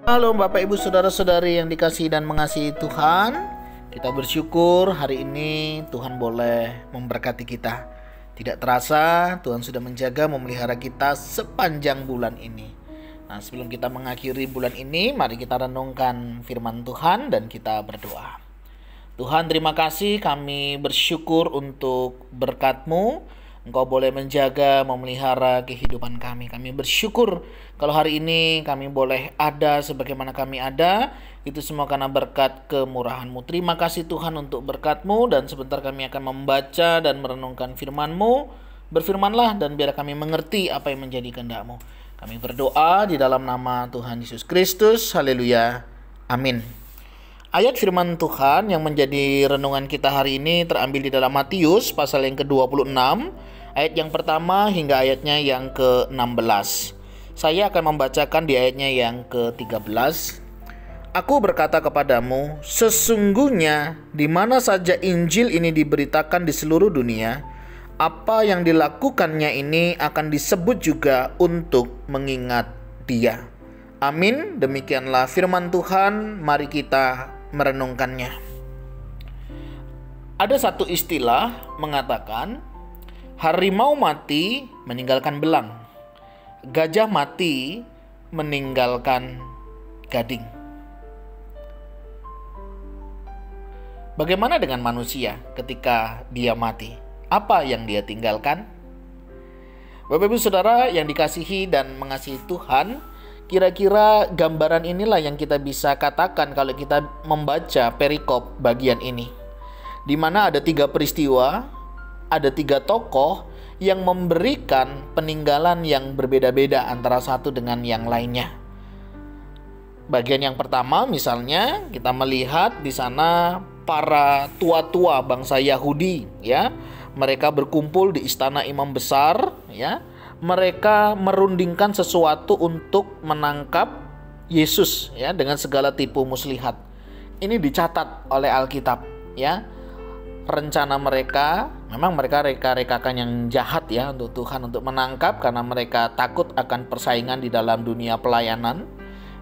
Halo Bapak Ibu Saudara-saudari yang dikasihi dan mengasihi Tuhan. Kita bersyukur hari ini Tuhan boleh memberkati kita. Tidak terasa Tuhan sudah menjaga memelihara kita sepanjang bulan ini. Nah, sebelum kita mengakhiri bulan ini, mari kita renungkan firman Tuhan dan kita berdoa. Tuhan, terima kasih, kami bersyukur untuk berkat-Mu. Engkau boleh menjaga, memelihara kehidupan kami. Kami bersyukur kalau hari ini kami boleh ada sebagaimana kami ada. Itu semua karena berkat kemurahan-Mu. Terima kasih Tuhan untuk berkat-Mu. Dan sebentar kami akan membaca dan merenungkan firman-Mu. Berfirmanlah dan biar kami mengerti apa yang menjadi kehendak-Mu. Kami berdoa di dalam nama Tuhan Yesus Kristus. Haleluya. Amin. Ayat firman Tuhan yang menjadi renungan kita hari ini terambil di dalam Matius pasal yang ke-26, ayat yang pertama hingga ayatnya yang ke-16. Saya akan membacakan di ayatnya yang ke-13. Aku berkata kepadamu, sesungguhnya di mana saja Injil ini diberitakan di seluruh dunia, apa yang dilakukannya ini akan disebut juga untuk mengingat Dia. Amin. Demikianlah firman Tuhan. Mari kita merenungkannya. Ada satu istilah mengatakan harimau mati meninggalkan belang, gajah mati meninggalkan gading. Bagaimana dengan manusia ketika dia mati? Apa yang dia tinggalkan? Bapak Ibu Saudara yang dikasihi dan mengasihi Tuhan, kira-kira gambaran inilah yang kita bisa katakan kalau kita membaca perikop bagian ini. Di mana ada 3 peristiwa, ada 3 tokoh yang memberikan peninggalan yang berbeda-beda antara satu dengan yang lainnya. Bagian yang pertama misalnya kita melihat di sana para tua-tua bangsa Yahudi, ya. Mereka berkumpul di istana imam besar, ya. Mereka merundingkan sesuatu untuk menangkap Yesus, ya, dengan segala tipu muslihat. Ini dicatat oleh Alkitab, ya. Rencana mereka, memang mereka reka-rekakan yang jahat, ya, untuk Tuhan untuk menangkap karena mereka takut akan persaingan di dalam dunia pelayanan.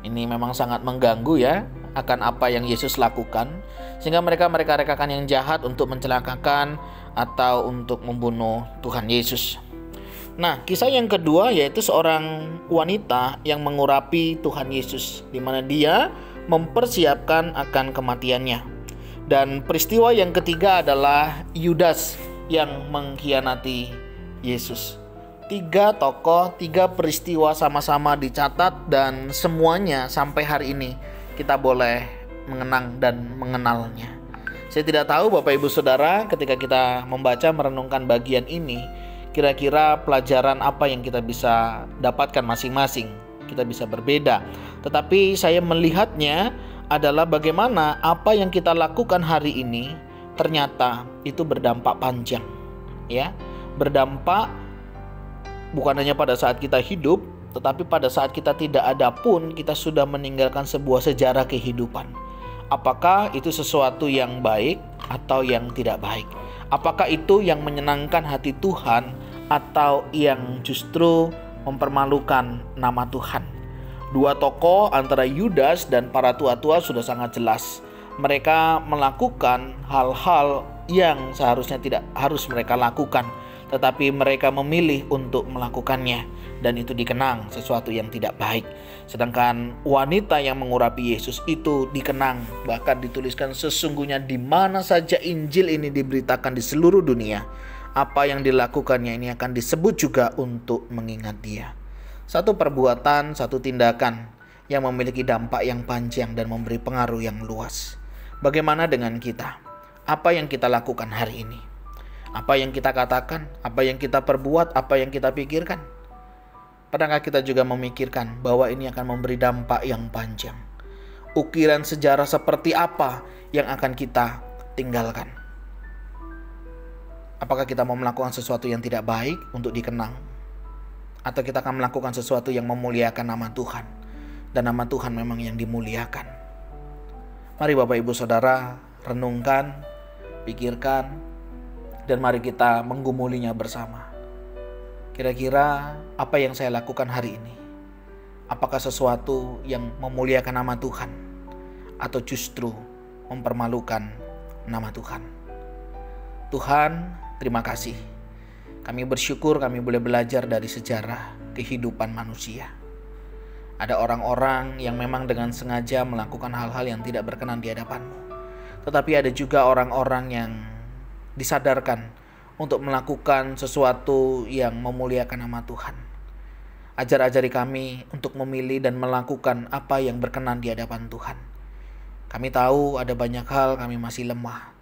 Ini memang sangat mengganggu, ya, akan apa yang Yesus lakukan, sehingga mereka rekakan yang jahat untuk mencelakakan atau untuk membunuh Tuhan Yesus. Nah, kisah yang kedua yaitu seorang wanita yang mengurapi Tuhan Yesus, di mana dia mempersiapkan akan kematiannya. Dan peristiwa yang ketiga adalah Yudas yang mengkhianati Yesus. 3 tokoh, 3 peristiwa sama-sama dicatat dan semuanya sampai hari ini kita boleh mengenang dan mengenalnya. Saya tidak tahu Bapak Ibu Saudara, ketika kita membaca merenungkan bagian ini, kira-kira pelajaran apa yang kita bisa dapatkan masing-masing. Kita bisa berbeda. Tetapi saya melihatnya adalah bagaimana apa yang kita lakukan hari ini ternyata itu berdampak panjang, ya. Berdampak bukan hanya pada saat kita hidup, tetapi pada saat kita tidak ada pun kita sudah meninggalkan sebuah sejarah kehidupan. Apakah itu sesuatu yang baik atau yang tidak baik? Apakah itu yang menyenangkan hati Tuhan atau yang justru mempermalukan nama Tuhan? 2 tokoh antara Yudas dan para tua-tua sudah sangat jelas. Mereka melakukan hal-hal yang seharusnya tidak harus mereka lakukan, tetapi mereka memilih untuk melakukannya, dan itu dikenang sesuatu yang tidak baik. Sedangkan wanita yang mengurapi Yesus itu dikenang, bahkan dituliskan sesungguhnya di mana saja Injil ini diberitakan di seluruh dunia, apa yang dilakukannya ini akan disebut juga untuk mengingat Dia. Satu perbuatan, satu tindakan yang memiliki dampak yang panjang dan memberi pengaruh yang luas. Bagaimana dengan kita? Apa yang kita lakukan hari ini? Apa yang kita katakan? Apa yang kita perbuat? Apa yang kita pikirkan? Pernahkah kita juga memikirkan bahwa ini akan memberi dampak yang panjang? Ukiran sejarah seperti apa yang akan kita tinggalkan? Apakah kita mau melakukan sesuatu yang tidak baik untuk dikenang? Atau kita akan melakukan sesuatu yang memuliakan nama Tuhan? Dan nama Tuhan memang yang dimuliakan. Mari Bapak Ibu Saudara renungkan, pikirkan, dan mari kita menggumulinya bersama. Kira-kira apa yang saya lakukan hari ini? Apakah sesuatu yang memuliakan nama Tuhan atau justru mempermalukan nama Tuhan? Tuhan, terima kasih. Kami bersyukur kami boleh belajar dari sejarah kehidupan manusia. Ada orang-orang yang memang dengan sengaja melakukan hal-hal yang tidak berkenan di hadapan-Mu. Tetapi ada juga orang-orang yang disadarkan untuk melakukan sesuatu yang memuliakan nama Tuhan. Ajar-ajari kami untuk memilih dan melakukan apa yang berkenan di hadapan Tuhan. Kami tahu ada banyak hal kami masih lemah.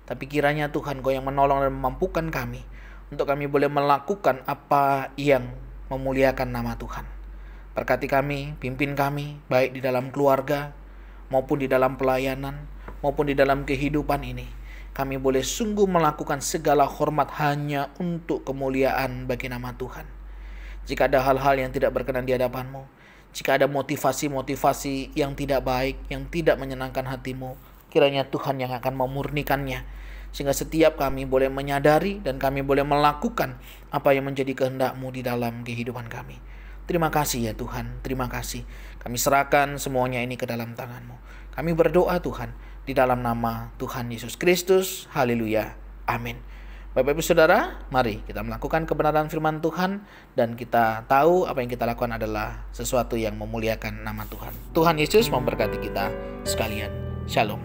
Tapi kiranya Tuhan Kau yang menolong dan memampukan kami untuk kami boleh melakukan apa yang memuliakan nama Tuhan. Berkati kami, pimpin kami, baik di dalam keluarga, maupun di dalam pelayanan, maupun di dalam kehidupan ini. Kami boleh sungguh melakukan segala hormat hanya untuk kemuliaan bagi nama Tuhan. Jika ada hal-hal yang tidak berkenan di hadapan-Mu, jika ada motivasi-motivasi yang tidak baik, yang tidak menyenangkan hati-Mu, kiranya Tuhan yang akan memurnikannya. Sehingga setiap kami boleh menyadari dan kami boleh melakukan apa yang menjadi kehendak-Mu di dalam kehidupan kami. Terima kasih ya Tuhan, terima kasih. Kami serahkan semuanya ini ke dalam tangan-Mu. Kami berdoa Tuhan, di dalam nama Tuhan Yesus Kristus. Haleluya. Amin. Bapak Ibu Saudara, mari kita melakukan kebenaran firman Tuhan dan kita tahu apa yang kita lakukan adalah sesuatu yang memuliakan nama Tuhan. Tuhan Yesus memberkati kita sekalian. Shalom.